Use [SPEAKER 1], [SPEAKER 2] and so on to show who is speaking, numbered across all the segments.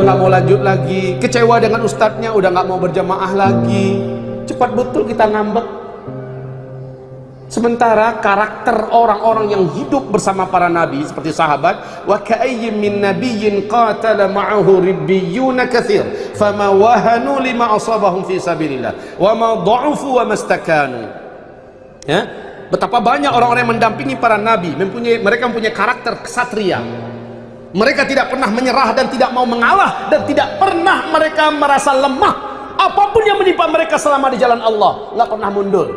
[SPEAKER 1] nggak mau lanjut lagi, kecewa dengan ustadznya, udah nggak mau berjamaah lagi. Cepat betul kita ngambek. Sementara karakter orang-orang yang hidup bersama para nabi seperti sahabat, wa ka'ayyin min nabiyyin qatala ma'ahu ribbiyuna katsir fama wahanu lima asabahum fi sabilillah wa ma dha'ufu wa mastakanu. Ya, betapa banyak orang-orang yang mendampingi para nabi, mereka mempunyai karakter kesatria. Mereka tidak pernah menyerah dan tidak mau mengalah, dan tidak pernah mereka merasa lemah. Apapun yang menimpa mereka selama di jalan Allah, nggak pernah mundur.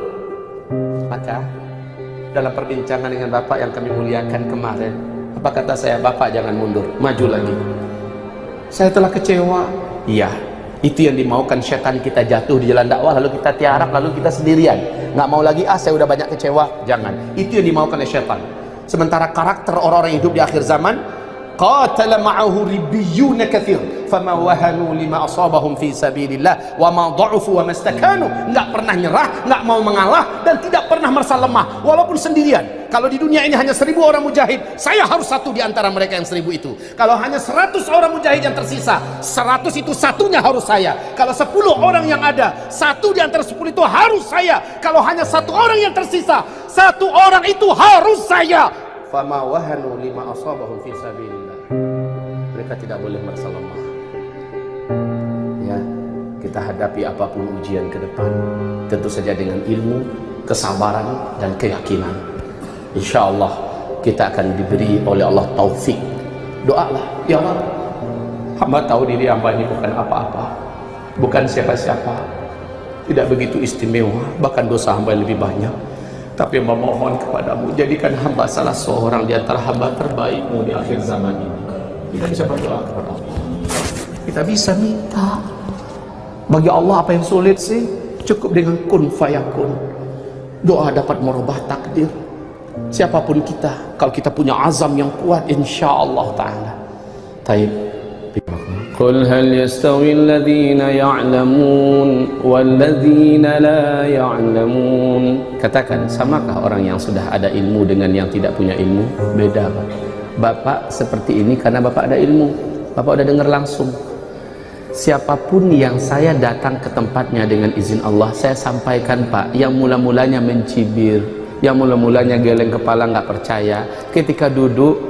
[SPEAKER 1] Maka dalam perbincangan dengan Bapak yang kami muliakan kemarin, apa kata saya? Bapak jangan mundur, maju lagi. Saya telah kecewa. Iya, itu yang dimaukan setan, kita jatuh di jalan dakwah lalu kita tiarap, lalu kita sendirian. Nggak mau lagi, saya udah banyak kecewa. Jangan, itu yang dimaukan oleh setan. Sementara karakter orang-orang yang hidup di akhir zaman, qatala ma'ahu ribbiyuna katsir fama wahanu lima asabahum fi sabilillah wa ma dha'ufu wa mastakanu. Enggak pernah nyerah, enggak mau mengalah, dan tidak pernah merasa lemah walaupun sendirian. Kalau di dunia ini hanya 1000 orang mujahid, saya harus satu di antara mereka yang 1000 itu. Kalau hanya 100 orang mujahid yang tersisa, 100 itu satunya harus saya. Kalau 10 orang yang ada, satu di antara 10 itu harus saya. Kalau hanya 1 orang yang tersisa, 1 orang itu harus saya. Fama wahanu lima asabahum fi sabilillah. Mereka tidak boleh merasa lemah. Ya, kita hadapi apapun ujian ke depan, tentu saja dengan ilmu, kesabaran, dan keyakinan. Insya Allah kita akan diberi oleh Allah taufik. Doalah, ya Allah, hamba tahu diri hamba ini bukan apa-apa, bukan siapa-siapa, tidak begitu istimewa, bahkan dosa hamba lebih banyak. Tapi memohon kepadamu, jadikan hamba salah seorang di antara hamba terbaikmu di akhir zaman ini. Kita bisa berdoa kepada Allah. Kita bisa minta. Bagi Allah apa yang sulit sih? Cukup dengan kun fayakun. Doa dapat merubah takdir. Siapapun kita, kalau kita punya azam yang kuat, insya Allah ta'ala. Taib.
[SPEAKER 2] قل هل يستوي الذين يعلمون والذين لا يعلمون. Katakan, samakah orang yang sudah ada ilmu dengan yang tidak punya ilmu? Beda, Pak. Bapak seperti ini karena Bapak ada ilmu. Bapak udah dengar langsung. Siapapun yang saya datang ke tempatnya dengan izin Allah, saya sampaikan, Pak, yang mula-mulanya mencibir, yang mula-mulanya geleng kepala nggak percaya, ketika duduk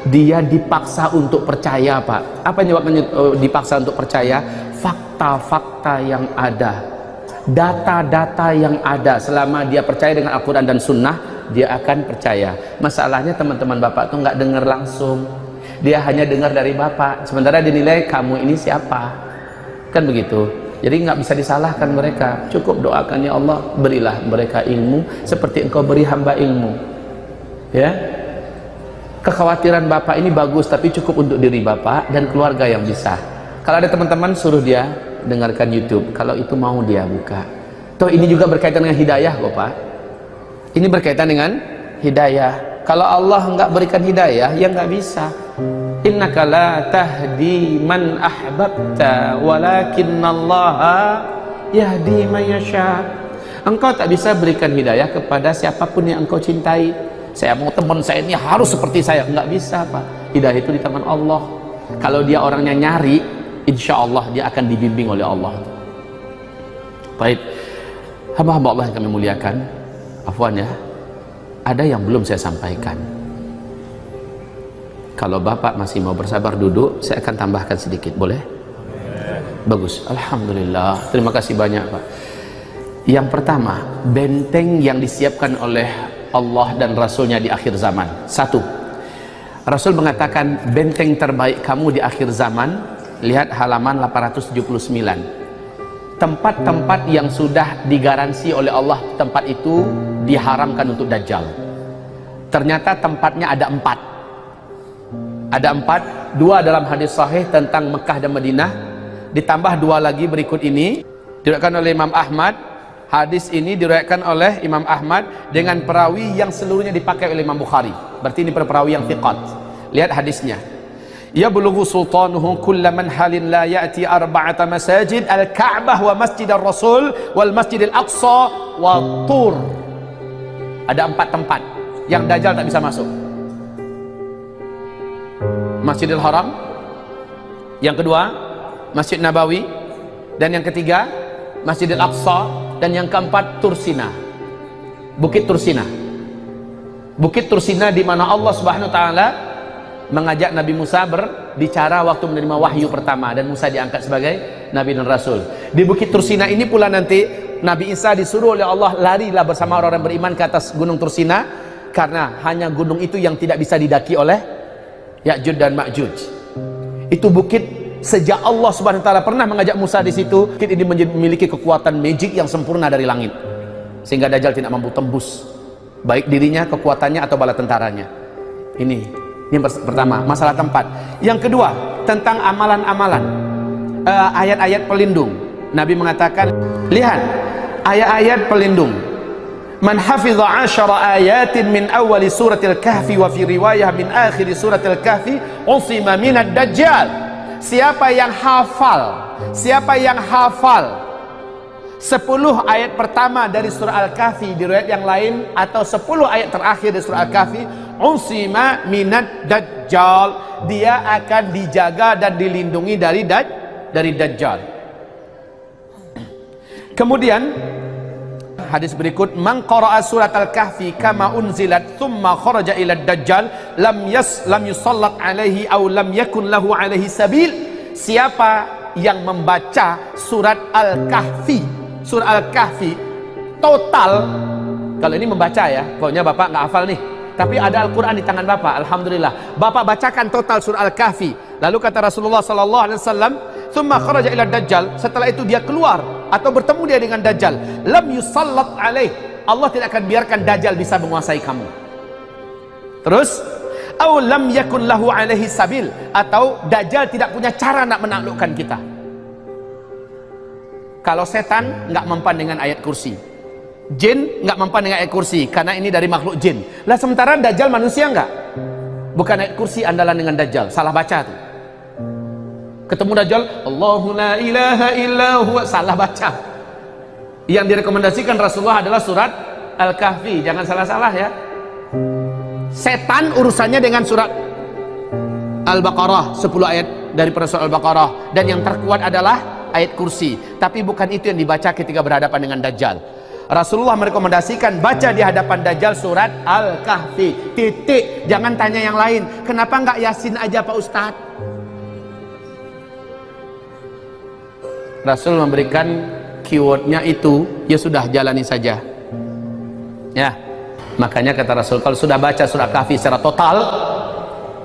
[SPEAKER 2] dia dipaksa untuk percaya, Pak. Apa nyebabnya dipaksa untuk percaya? Fakta-fakta yang ada, data-data yang ada. Selama dia percaya dengan Al-Quran dan Sunnah, dia akan percaya. Masalahnya teman-teman Bapak tuh nggak dengar langsung, dia hanya dengar dari Bapak, sementara dinilai kamu ini siapa, kan begitu. Jadi nggak bisa disalahkan mereka. Cukup doakan, ya Allah, berilah mereka ilmu seperti Engkau beri hamba ilmu. Ya, kekhawatiran Bapak ini bagus, tapi cukup untuk diri Bapak dan keluarga yang bisa. Kalau ada teman-teman, suruh dia dengarkan YouTube. Kalau itu mau dia buka. Toh ini juga berkaitan dengan hidayah kok, Pak. Ini berkaitan dengan hidayah. Kalau Allah nggak berikan hidayah, ya nggak bisa. Innaka la tahdi man ahbabta walakinnallaha yahdi man yasha. Engkau tak bisa berikan hidayah kepada siapapun yang engkau cintai. Saya mau teman saya ini harus seperti saya, nggak bisa, Pak. Hidayah itu di tangan Allah. Kalau dia orangnya nyari, insya Allah dia akan dibimbing oleh Allah. Baik, hamba-hamba Allah yang kami muliakan, afwan ya, ada yang belum saya sampaikan. Kalau Bapak masih mau bersabar duduk, saya akan tambahkan sedikit, boleh? Bagus, alhamdulillah, terima kasih banyak, Pak. Yang pertama, benteng yang disiapkan oleh Allah dan Rasulnya di akhir zaman. Satu, Rasul mengatakan benteng terbaik kamu di akhir zaman. Lihat halaman 879. Tempat-tempat yang sudah digaransi oleh Allah, tempat itu diharamkan untuk Dajjal. Ternyata tempatnya ada 4. Ada 4, 2 dalam hadis sahih tentang Mekah dan Madinah, ditambah 2 lagi berikut ini, diriwayatkan oleh Imam Ahmad. Hadis ini diriwayatkan oleh Imam Ahmad dengan perawi yang seluruhnya dipakai oleh Imam Bukhari. Berarti ini perawi yang thiqat. Lihat hadisnya. Ya bulughu sultanuhu kulla man halin la ya'ti arba'ata masajid al-Ka'bah wa Masjid al-Rasul wal Masjid al-Aqsa wa Tur. Ada 4 tempat yang Dajjal tak bisa masuk. Masjidil Haram,
[SPEAKER 1] Yang kedua, Masjid Nabawi. Dan yang ketiga, Masjidil Aqsa. Dan yang keempat, Tursina. Bukit Tursina. Bukit Tursina di mana Allah Subhanahu wa taala mengajak Nabi Musa berbicara waktu menerima wahyu pertama, dan Musa diangkat sebagai nabi dan rasul. Di Bukit Tursina ini pula nanti Nabi Isa disuruh oleh Allah larilah bersama orang-orang beriman ke atas gunung Tursina, karena hanya gunung itu yang tidak bisa didaki oleh Ya'juj dan Ma'juj. Itu bukit sejak Allah Subhanahu wa taala pernah mengajak Musa di situ, bukit ini memiliki kekuatan magic yang sempurna dari langit, sehingga Dajjal tidak mampu tembus, baik dirinya, kekuatannya atau bala tentaranya. Ini pertama, masalah tempat. Yang kedua, tentang amalan-amalan, ayat-ayat pelindung. Nabi mengatakan, lihat ayat-ayat pelindung. Man hafidha 10 ayatin min awali suratil kahfi wa fi riwayah min akhiri suratil kahfi usima minad dajjal. Siapa yang hafal 10 ayat pertama dari surah Al-Kahfi di riwayat yang lain, atau 10 ayat terakhir di surah Al-Kahfi, usima minad dajjal, dia akan dijaga dan dilindungi dari dajjal. Kemudian hadis berikut, man qara'a surat Al-Kahfi kama unzilat thumma kharaja ila dajjal lam yusallat alaihi aw lam yakun lahu alaihi sabil. Siapa yang membaca surat Al-Kahfi, surah Al-Kahfi total, kalau ini membaca ya, pokoknya Bapak nggak hafal nih, tapi ada Al-Quran di tangan Bapak, alhamdulillah, Bapak bacakan total surah Al-Kahfi. Lalu kata Rasulullah sallallahu alaihi wasallam, "Tsumma kharaja ila dajjal", setelah itu dia keluar atau bertemu dia dengan dajjal, lam yusallat alaih, Allah tidak akan biarkan dajjal bisa menguasai kamu. Terus, "Aw lam yakun lahu alaihi sabil", atau dajjal tidak punya cara nak menaklukkan kita. Kalau setan nggak mempan dengan ayat kursi, jin nggak mempan dengan ayat kursi, karena ini dari makhluk jin. Lah sementara dajjal manusia nggak? Bukan ayat kursi andalan dengan dajjal, salah baca tuh. Ketemu dajjal, Allahu la ilaha illa huwa, salah baca. Yang direkomendasikan Rasulullah adalah surat Al-Kahfi, jangan salah-salah ya. Setan urusannya dengan surat Al-Baqarah, 10 ayat dari surat Al-Baqarah, dan yang terkuat adalah ayat kursi. Tapi bukan itu yang dibaca ketika berhadapan dengan dajjal. Rasulullah merekomendasikan baca di hadapan dajjal surat Al-Kahfi, titik, jangan tanya yang lain. Kenapa nggak Yasin aja Pak Ustadz? Rasul memberikan keywordnya itu, ya sudah jalani saja ya. Makanya kata Rasul, kalau sudah baca surah Kahfi secara total,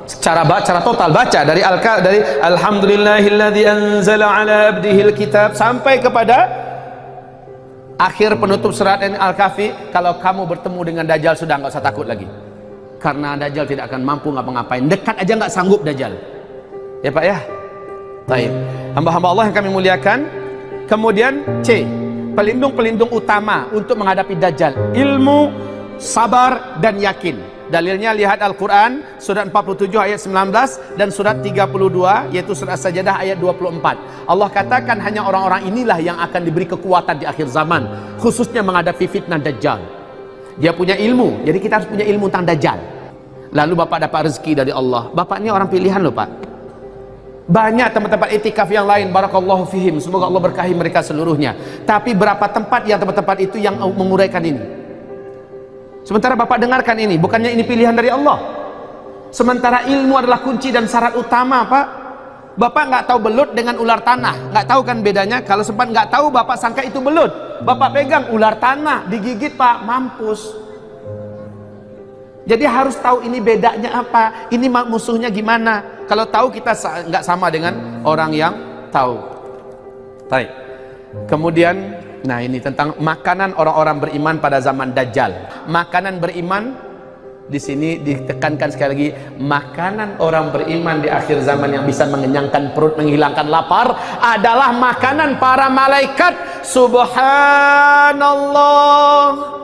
[SPEAKER 1] secara total baca dari alhamdulillahilladzi anzala ala abdihil kitab sampai kepada akhir penutup surat Al-Kahfi, kalau kamu bertemu dengan dajjal sudah nggak usah takut lagi, karena dajjal tidak akan mampu ngapa-ngapain, dekat aja nggak sanggup dajjal ya Pak ya. Baik, hamba-hamba Allah yang kami muliakan. Kemudian C, pelindung-pelindung utama untuk menghadapi dajjal, ilmu, sabar, dan yakin. Dalilnya lihat Al-Quran surat 47 ayat 19 dan surat 32 yaitu surat As-Sajdah ayat 24. Allah katakan hanya orang-orang inilah yang akan diberi kekuatan di akhir zaman, khususnya menghadapi fitnah dajjal. Dia punya ilmu, jadi kita harus punya ilmu tentang dajjal. Lalu Bapak dapat rezeki dari Allah. Bapak ini orang pilihan loh Pak. Banyak tempat-tempat itikaf yang lain, barakallahu fihim, semoga Allah berkahi mereka seluruhnya. Tapi berapa tempat tempat-tempat itu yang menguraikan ini? Sementara Bapak dengarkan ini, bukannya ini pilihan dari Allah? Sementara ilmu adalah kunci dan syarat utama Pak. Bapak nggak tahu belut dengan ular tanah, nggak tahu kan bedanya? Kalau sempat nggak tahu, Bapak sangka itu belut, Bapak pegang ular tanah, digigit Pak, mampus. Jadi harus tahu ini bedanya apa, ini musuhnya gimana. Kalau tahu kita nggak sama dengan orang yang tahu. Baik. Kemudian, nah ini tentang makanan orang-orang beriman pada zaman Dajjal. Makanan beriman di sini ditekankan sekali lagi, makanan orang beriman di akhir zaman yang bisa mengenyangkan perut, menghilangkan lapar adalah makanan para malaikat. Subhanallah.